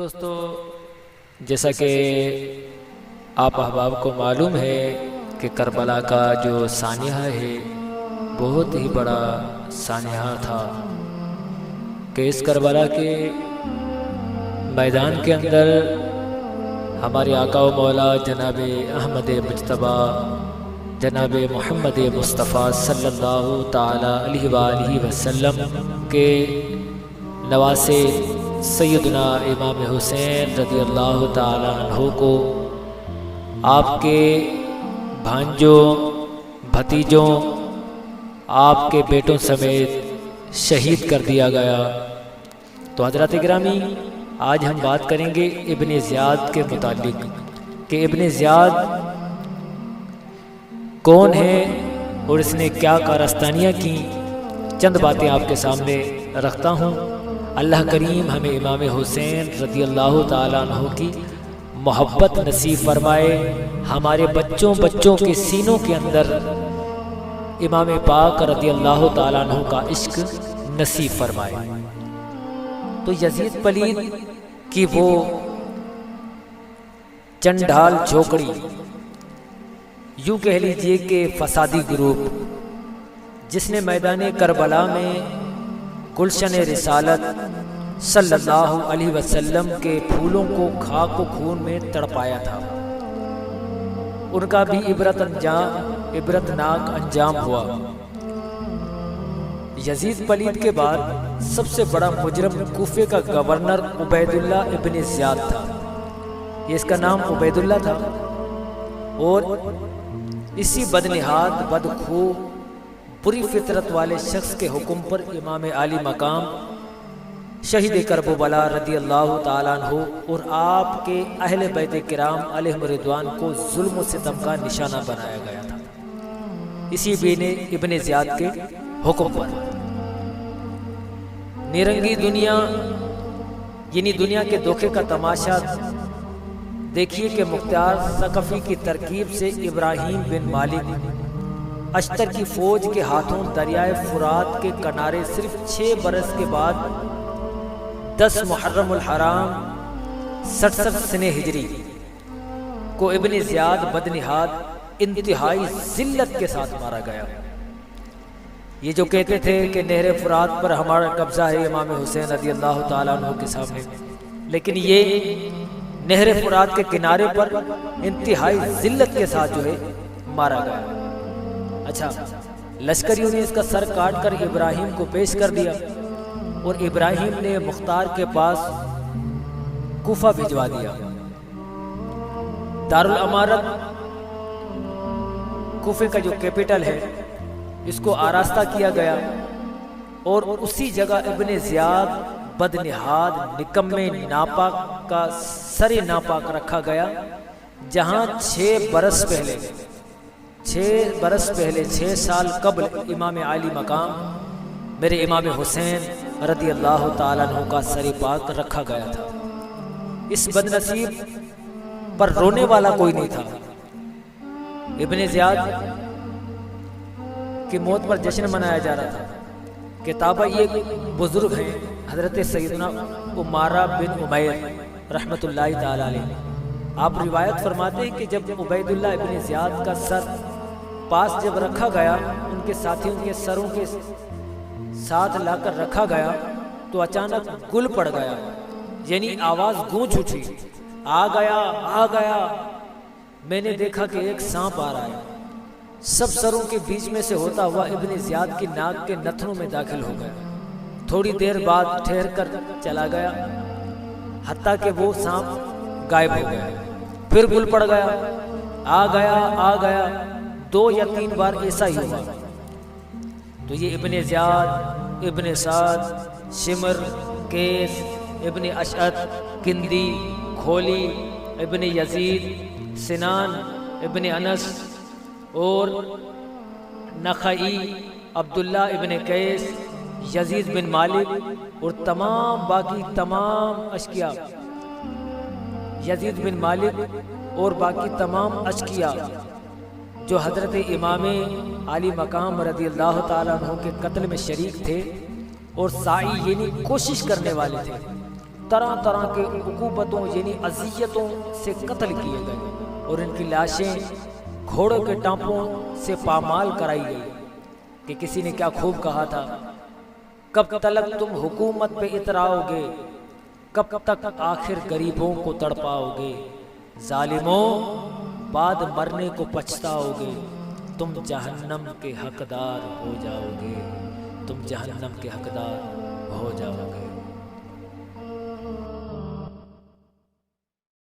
دوستو، جیسا کہ آپ احباب کو معلوم ہے کہ کربلا کا جو سانحہ ہے بہت ہی بڑا سانحہ تھا کہ اس کربلا کے میدان کے اندر ہمارے آقا و مولا جناب احمد مجتبیٰ جناب محمد مصطفیٰ صلی اللہ تعالیٰ علیہ وآلہ وسلم کے نواسے سیدنا امام حسین رضی اللہ تعالیٰ عنہ کو آپ کے بھانجوں بھتیجوں آپ کے بیٹوں سمیت شہید کر دیا گیا۔ تو حضرات گرامی، آج ہم بات کریں گے ابن زیاد کے متعلق کہ ابن زیاد کون ہے اور اس نے کیا کارستانیاں کی۔ چند باتیں آپ کے سامنے رکھتا ہوں۔ اللہ کریم ہمیں امام حسین رضی اللہ تعالیٰ عنہ کی محبت نصیب فرمائے، ہمارے بچوں کے سینوں کے اندر امام پاک رضی اللہ تعالیٰ عنہ کا عشق نصیب فرمائے۔ تو یزید پلید کی وہ چنڈال جھوکڑی، یوں کہہ لیجئے کہ فسادی گروپ، جس نے میدان کربلا میں گلشن رسالت صلی اللہ علیہ وسلم کے پھولوں کو خاک و خون میں تڑپایا تھا، ان کا بھی عبرتناک انجام ہوا۔ یزید پلید کے بعد سب سے بڑا مجرم کوفے کا گورنر عبید اللہ ابن زیاد تھا۔ یہ اس کا نام عبید اللہ تھا، اور اسی بدنہاد بدخو بری فطرت والے شخص کے حکم پر امام عالی مقام شہید کربلا رضی اللہ تعالیٰ عنہ اور آپ کے اہل بیت کرام علیہم رضوان کو ظلم و ستم کا نشانہ بنایا گیا تھا، اسی ابن زیاد کے حکم پر۔ نیرنگی دنیا یعنی دنیا کے دھوکے کا تماشا دیکھیے کہ مختار ثقفی کی ترکیب سے ابراہیم بن مالک اشتر کی فوج کے ہاتھوں دریائے فرات کے کنارے صرف 6 برس کے بعد 10 محرم الحرام 67 سنہ ہجری کو ابن زیاد بدنہاد انتہائی ذلت کے ساتھ مارا گیا۔ یہ جو کہتے تھے کہ نہر فرات پر ہمارا قبضہ ہے امام حسین رضی اللہ تعالیٰ عنہ کے سامنے، لیکن یہ نہر فرات کے کنارے پر انتہائی ذلت کے ساتھ جو ہے مارا گیا۔ اچھا، لشکریوں نے اس کا سر کاٹ کر ابراہیم کو پیش کر دیا، اور ابراہیم نے مختار کے پاس کوفہ بھجوا دیا۔ دارالامارت کوفے کا جو کیپٹل ہے، اس کو آراستہ کیا گیا، اور اسی جگہ ابن زیاد بدنہاد نکمے ناپاک کا سر ناپاک رکھا گیا، جہاں 6 برس پہلے 6 سال قبل امام عالی مقام میرے امام حسین رضی اللہ تعالیٰ عنہ کا سر پاک رکھا گیا تھا۔ اس بدنصیب پر رونے والا کوئی نہیں تھا۔ ابن زیاد کی موت پر جشن منایا جا رہا تھا کہ تابع یہ بزرگ ہیں حضرت سیدنا عمارہ بن عمیر رحمت اللہ تعالیٰ علیہ۔ آپ روایت فرماتے ہیں کہ جب عبید اللہ ابن زیاد کا سر پاس جب رکھا گیا، ان کے ساتھیوں کے سروں کے ساتھ لا کر رکھا گیا، تو اچانک گل پڑ گیا، یعنی آواز گونج اٹھی، آ گیا۔ میں نے دیکھا کہ ایک سانپ آ رہا ہے، سب سروں کے بیچ میں سے ہوتا ہوا ابن زیاد کی ناک کے نتھنوں میں داخل ہو گیا۔ تھوڑی دیر بعد ٹھہر کر چلا گیا، حتیٰ کہ وہ سانپ غائب ہو گیا۔ پھر گل پڑ گیا، آ گیا 2 یا 3 بار ایسا ہی ہوا۔ تو یہ ابن زیاد، ابن سعد، شمر، کیس، ابن اشعث، کندی، کھولی، ابن یزید، سنان، ابن انس اور نخعی، عبداللہ ابن قیس، یزید بن مالک اور باقی تمام اشقیاء، یزید بن مالک اور باقی تمام اشقیاء جو حضرت امام عالی مقام رضی اللہ تعالیٰ عنہ کے قتل میں شریک تھے اور سعی یعنی کوشش کرنے والے تھے، طرح طرح کے عقوبتوں یعنی اذیتوں سے قتل کیے گئے اور ان کی لاشیں گھوڑوں کے ٹانپوں سے پامال کرائی گئی کہ کسی نے کیا خوب کہا تھا، کب تک تم حکومت پہ اتراؤ گے، کب تک آخر غریبوں کو تڑپاؤ گے، ظالموں بعد مرنے کو پچھتاؤ گے، تم جہنم کے حقدار ہو جاؤ گے، تم جہنم کے حقدار ہو جاؤ گے۔